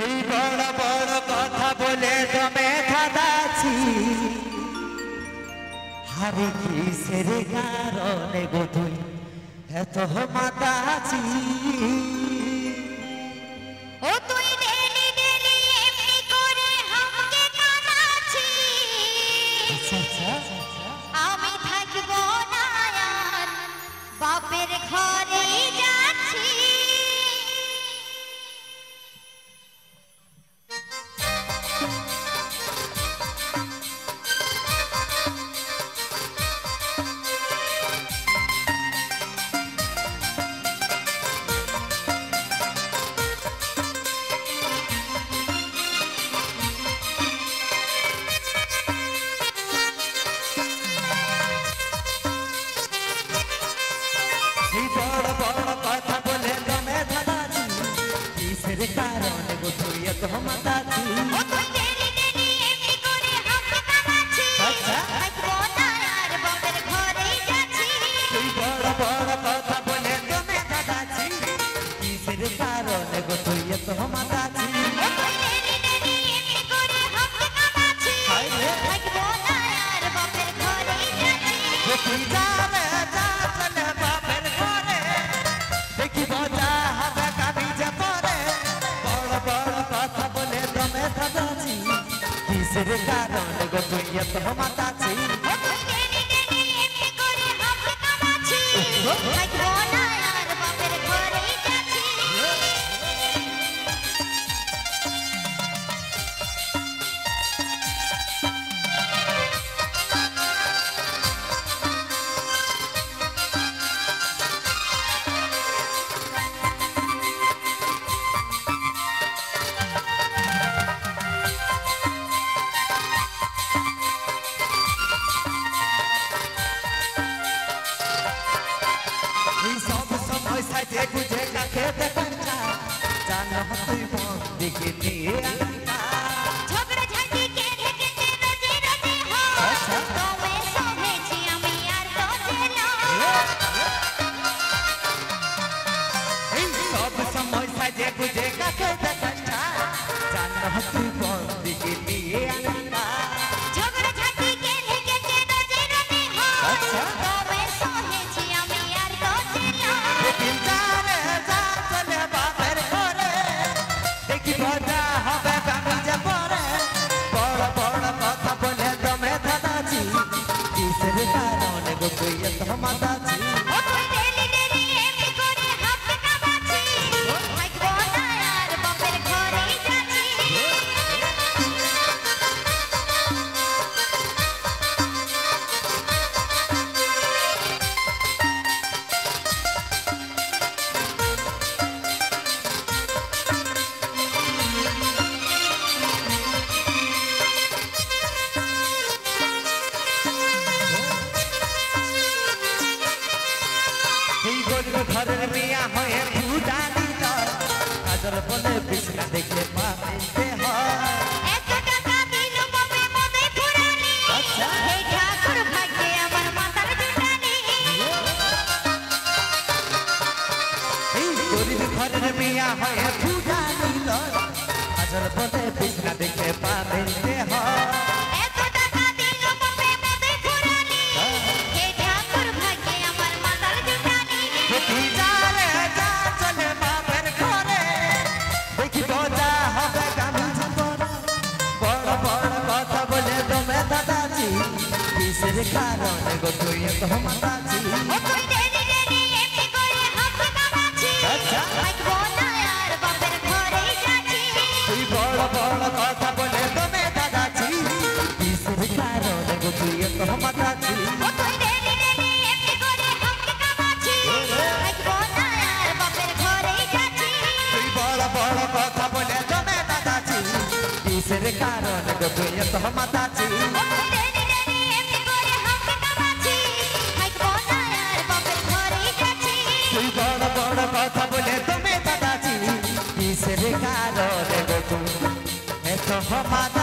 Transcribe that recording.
এই বড় বড় কথা বলে দমে ধাঁধাচ্ছি হারে কিসের কারণে গো তুই এত মাতাচ্ছি ও তুই ডেলি ডেলি এমনি করে আমাকে কাঁদাচ্ছিস আমি থাকবো না আর বাপের ঘরে যাচ্ছি এই বড় বড় কথা বলে দমে ধাঁধাচ্ছি কিসের কারণে গো তুই এত মাতাচ্ছি ও তুই ডেলি ডেলি এমনি করে আমাকে কাঁদাচ্ছিস থাকবো না আর বাপের ঘরে যাচ্ছি এই বড় বড় কথা বলে দমে ধাঁধাচ্ছি কিসের কারণে গো তুই এত মাতাচ্ছি ও তুই ডেলি ডেলি এমনি করে আমাকে কাঁদাচ্ছিস থাকবো না আর বাপের ঘরে যাচ্ছি তুই যাবে যা চলে বাপের ঘরে দেখি মজা হবে কাবি যে পরে বড় বড় কথা বলে দমে ধাঁধাচ্ছি কিসের কারণে গো তুই এত মাতাচ্ছি ও তুই ডেলি ডেলি এমনি করে আমাকে কাঁদাচ্ছিস থাকবো না আর বাপের ঘরে যাচ্ছি এই সব সময় সাজে গুজে কাকে দেখাচ্ছা জানো তুই মন দিকে নিয়ে আনিকা ঝগড়া ঝাঁটি কে রেখেছে রোজে রোজে হয় তোমে সহেছি আমি আর রোজে নয় এই সব সময় সাজে গুজে কাকে দেখাচ্ছা জানো তুই মন দিকে নিয়ে আনিকা ঝগড়া ঝাঁটি কে রেখেছে রোজে রোজে হয় তোমে সহেছি আমি আর রোজে নয় দিন জানে যা চলে বাপের ঘরে দেখি মজা হবে কামি যে পরে বড় বড় কথা বলে দমে ধাঁধাচ্ছি কিসের কারণে গো তুই এত মাতাচ্ছি ও তুই ডেলি ডেলি এমনি করে আমাকে কাঁদাচ্ছিস থাকবো না আর বাপের ঘরে যাচ্ছি এই গরিব ঘরের মিয়া হয়ে ফুটানি কাজল বলে বিছনা দেখে পা মিলতে হয় 100 টাকা দিল বাপে মনে ফুরানি হে ঠাকুর ভাগ্যে আমার মাথার জুটানি এই গরিব ঘরের মিয়া হয়ে ফুটানি কাজল বলে বিছনা দেখে পা মিলতে হয় 100 টাকা দিল বাপে মনে ফুরানি হে ঠাকুর ভাগ্যে আমার মাথার জুটানি দেখি জালে যা চলে বাপের ঘরে দেখি মজা হবে কামি যে পরে বড় বড় কথা বলে দমে ধাঁধাচ্ছি কিসের কারণে গো তুই এত মাতাচ্ছি ও তুই ডেলি ডেলি এমনি করে আমাকে কাঁদাচ্ছিস থাকবো না আর বাপের ঘরে যাচ্ছি তুই বড় বড় কথা বলে দমে ধাঁধাচ্ছি কিসের কারণে গো তুই এত মাতাচ্ছি ও তুই ডেলি ডেলি এমনি করে আমাকে কাঁদাচ্ছিস থাকবো না আর বাপের ঘরে যাচ্ছি তুই বড় বড় কথা বলে দমে ধাঁধাচ্ছি কিসের কারণে গো তুই এত মাতাচ্ছি ও তুই ডেলি ডেলি এমনি করে আমাকে কাঁদাচ্ছিস থাকবো না আর বাপের ঘরে যাচ্ছি তুই বড় বড় কথা বলে দমে ধাঁধাচ্ছি কিসের কারণে গো তুই এত মাতাচ্ছি